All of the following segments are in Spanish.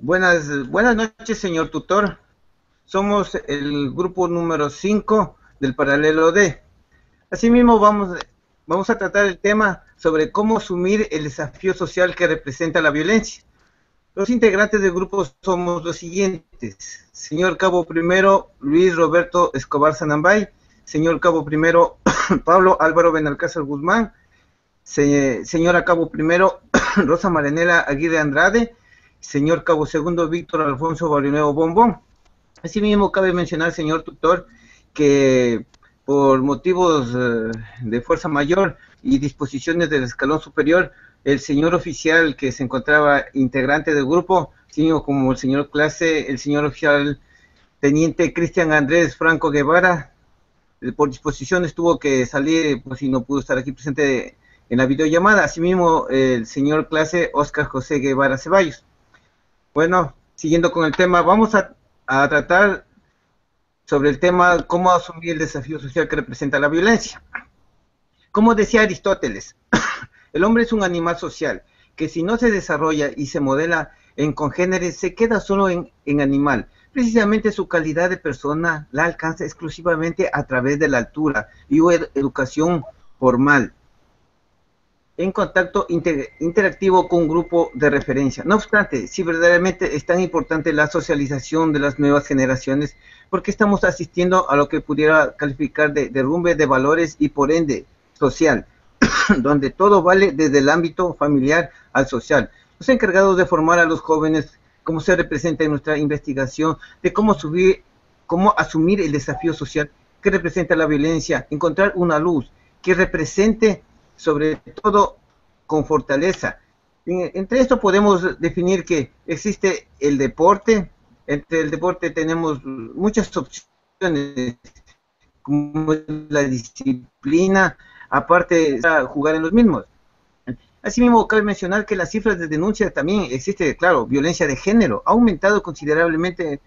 Buenas noches, señor tutor. Somos el grupo número 5 del Paralelo D. Asimismo, vamos a tratar el tema sobre cómo asumir el desafío social que representa la violencia. Los integrantes del grupo somos los siguientes: señor Cabo Primero, Luis Roberto Escobar Sanambay; señor Cabo Primero, Pablo Álvaro Benalcázar Guzmán; señora Cabo Primero, Rosa Marenela Aguirre Andrade; señor Cabo Segundo, Víctor Alfonso Barrionuevo Bombón. Asimismo, cabe mencionar, señor tutor, que por motivos de fuerza mayor y disposiciones del escalón superior, el señor oficial que se encontraba integrante del grupo, sino como el señor clase, el señor oficial teniente Cristian Andrés Franco Guevara, por disposiciones tuvo que salir, pues, y no pudo estar aquí presente en la videollamada. Asimismo, el señor clase Oscar José Guevara Ceballos. Bueno, siguiendo con el tema, vamos a tratar sobre el tema cómo asumir el desafío social que representa la violencia. Como decía Aristóteles, el hombre es un animal social que si no se desarrolla y se modela en congéneres se queda solo en animal. Precisamente su calidad de persona la alcanza exclusivamente a través de la altura y educación formal, en contacto interactivo con un grupo de referencia. No obstante, si verdaderamente es tan importante la socialización de las nuevas generaciones, porque estamos asistiendo a lo que pudiera calificar de derrumbe de valores y por ende social, donde todo vale desde el ámbito familiar al social. Los encargados de formar a los jóvenes, como se representa en nuestra investigación, de cómo asumir el desafío social que representa la violencia, encontrar una luz que represente sobre todo con fortaleza. Entre esto podemos definir que existe el deporte. Entre el deporte tenemos muchas opciones, como la disciplina, aparte de jugar en los mismos. Asimismo, cabe mencionar que las cifras de denuncia también existe, claro, violencia de género, ha aumentado considerablemente,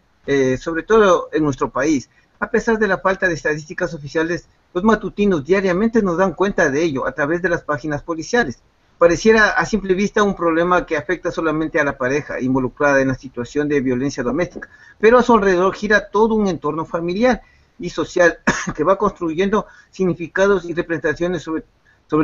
sobre todo en nuestro país. A pesar de la falta de estadísticas oficiales, los matutinos diariamente nos dan cuenta de ello a través de las páginas policiales. Pareciera a simple vista un problema que afecta solamente a la pareja involucrada en la situación de violencia doméstica, pero a su alrededor gira todo un entorno familiar y social que va construyendo significados y representaciones sobre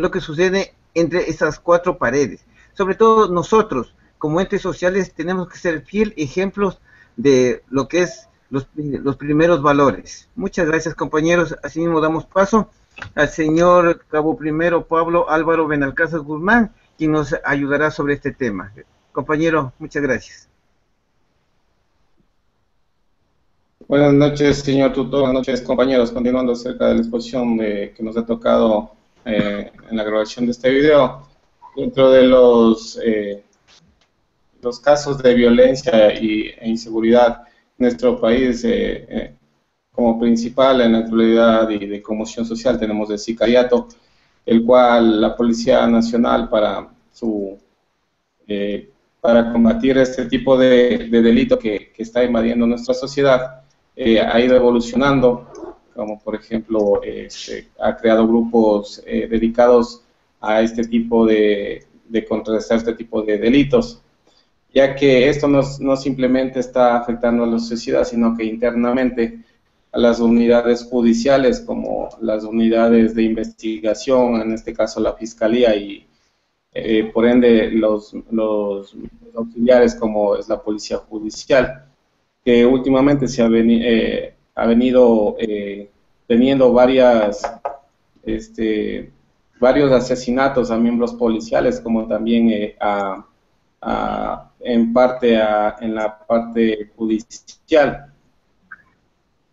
lo que sucede entre esas cuatro paredes. Sobre todo nosotros, como entes sociales, tenemos que ser fiel ejemplos de lo que es los primeros valores. Muchas gracias, compañeros. Asimismo damos paso al señor Cabo Primero Pablo Álvaro Benalcázar Guzmán, quien nos ayudará sobre este tema. Compañero, muchas gracias. Buenas noches, señor tutor. Buenas noches, compañeros. Continuando acerca de la exposición que nos ha tocado en la grabación de este video, dentro de los casos de violencia e inseguridad en nuestro país, como principal en la actualidad y de conmoción social, tenemos el sicariato, el cual la Policía Nacional para combatir este tipo de delito que está invadiendo nuestra sociedad, ha ido evolucionando, como por ejemplo ha creado grupos dedicados a este tipo de contrarrestar este tipo de delitos, ya que esto no simplemente está afectando a la sociedad, sino que internamente a las unidades judiciales, como las unidades de investigación, en este caso la Fiscalía, y por ende los auxiliares, como es la Policía Judicial, que últimamente ha venido teniendo varios asesinatos a miembros policiales, como también en la parte judicial.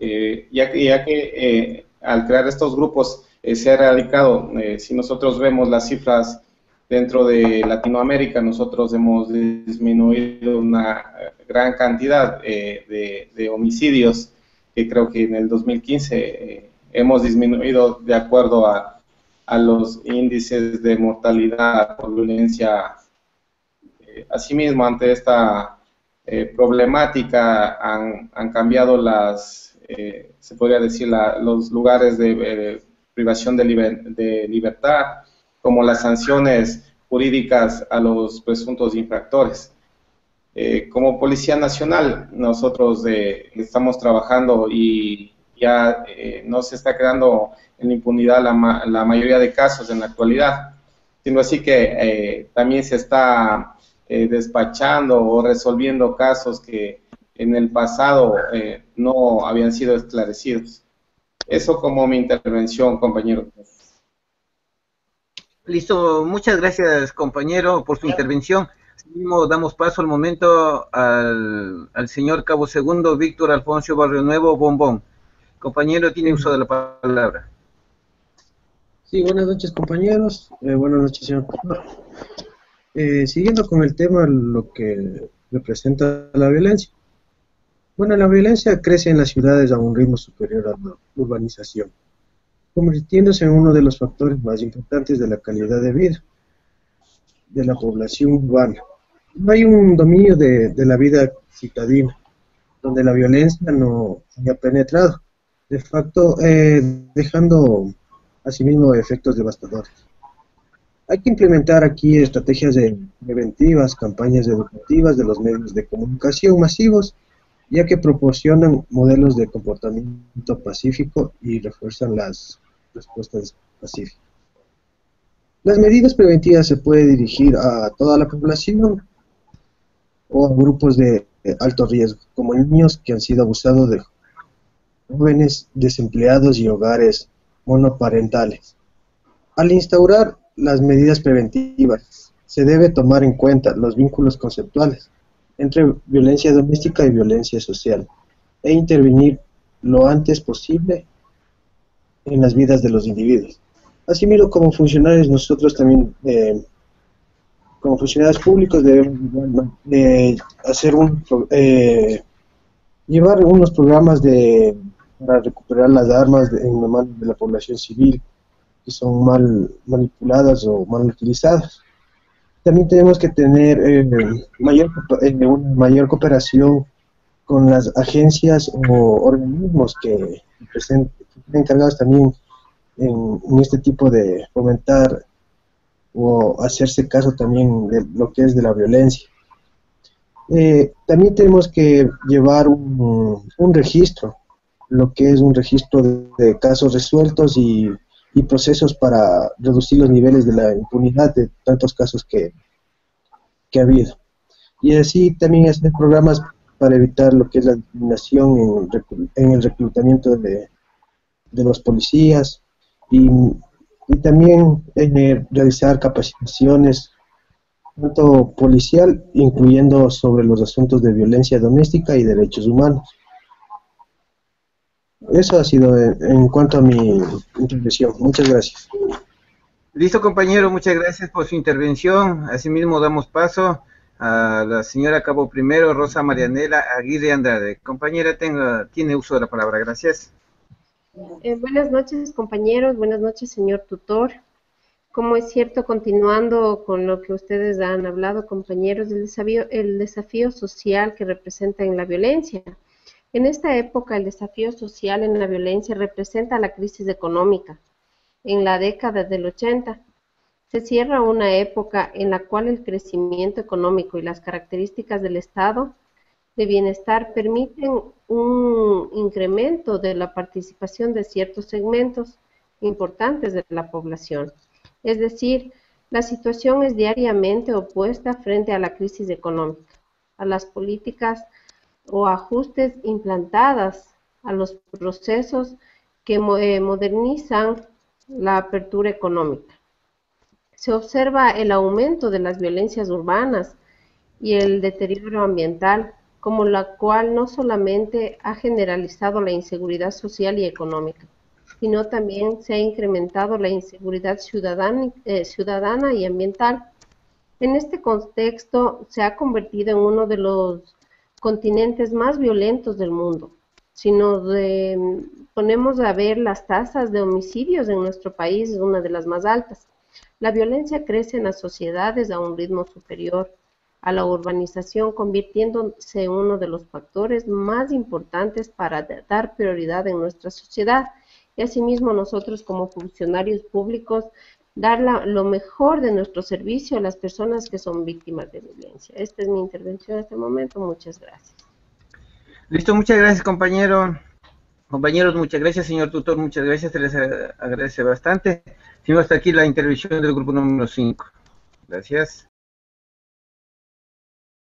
Ya que al crear estos grupos se ha erradicado, si nosotros vemos las cifras dentro de Latinoamérica, nosotros hemos disminuido una gran cantidad de homicidios, que creo que en el 2015 hemos disminuido de acuerdo a los índices de mortalidad por violencia. Asimismo, ante esta problemática han cambiado se podría decir, los lugares de privación de libertad, como las sanciones jurídicas a los presuntos infractores. como Policía Nacional, nosotros estamos trabajando y ya no se está quedando en impunidad la mayoría de casos en la actualidad, sino así que también se está despachando o resolviendo casos que en el pasado no habían sido esclarecidos. Eso como mi intervención, compañero. Listo, muchas gracias, compañero, por su intervención. Mismo damos paso al momento al señor Cabo Segundo, Víctor Alfonso Barrio Nuevo, Bombón. Compañero, tiene uso de la palabra. Sí, buenas noches, compañeros. Buenas noches, señor Pastor. Siguiendo con el tema, lo que representa la violencia. Bueno, la violencia crece en las ciudades a un ritmo superior a la urbanización, convirtiéndose en uno de los factores más importantes de la calidad de vida de la población urbana. No hay un dominio de la vida citadina, donde la violencia no haya penetrado, de facto dejando asimismo efectos devastadores. Hay que implementar aquí estrategias preventivas, campañas educativas de los medios de comunicación masivos, ya que proporcionan modelos de comportamiento pacífico y refuerzan las respuestas pacíficas. Las medidas preventivas se pueden dirigir a toda la población o a grupos de alto riesgo, como niños que han sido abusados, de jóvenes desempleados y hogares monoparentales. Al instaurar las medidas preventivas, se debe tomar en cuenta los vínculos conceptuales entre violencia doméstica y violencia social, e intervenir lo antes posible en las vidas de los individuos. Asimismo, como funcionarios, nosotros también, como funcionarios públicos, debemos llevar unos programas para recuperar las armas en manos de la población civil, que son mal manipuladas o mal utilizadas. También tenemos que tener una mayor cooperación con las agencias o organismos que estén encargados también en este tipo de fomentar o hacerse caso también de lo que es de la violencia. También tenemos que llevar un registro, lo que es un registro de casos resueltos y procesos para reducir los niveles de la impunidad de tantos casos que ha habido. Y así también hacer programas para evitar lo que es la discriminación en el reclutamiento de los policías, y también realizar capacitaciones tanto policial, incluyendo sobre los asuntos de violencia doméstica y derechos humanos. Eso ha sido en cuanto a mi intervención. Muchas gracias. Listo, compañero, muchas gracias por su intervención. Asimismo, damos paso a la señora Cabo Primero, Rosa Marianela Aguirre Andrade. Compañera, tiene uso de la palabra. Gracias. Buenas noches, compañeros. Buenas noches, señor tutor. Como es cierto, continuando con lo que ustedes han hablado, compañeros, el desafío social que representa en la violencia. En esta época, el desafío social en la violencia representa la crisis económica. En la década del 80, se cierra una época en la cual el crecimiento económico y las características del estado de bienestar permiten un incremento de la participación de ciertos segmentos importantes de la población. Es decir, la situación es diariamente opuesta frente a la crisis económica, a las políticas o ajustes implantadas, a los procesos que modernizan la apertura económica. Se observa el aumento de las violencias urbanas y el deterioro ambiental, como la cual no solamente ha generalizado la inseguridad social y económica, sino también se ha incrementado la inseguridad ciudadana y ambiental. En este contexto se ha convertido en uno de los continentes más violentos del mundo. Si nos ponemos a ver las tasas de homicidios en nuestro país, es una de las más altas. La violencia crece en las sociedades a un ritmo superior a la urbanización, convirtiéndose en uno de los factores más importantes para dar prioridad en nuestra sociedad. Y asimismo nosotros como funcionarios públicos dar lo mejor de nuestro servicio a las personas que son víctimas de violencia. Esta es mi intervención hasta el momento. Muchas gracias. Listo, muchas gracias, compañero. Compañeros, muchas gracias, señor tutor, muchas gracias, se les agradece bastante. Sigo hasta aquí la intervención del grupo número 5. Gracias.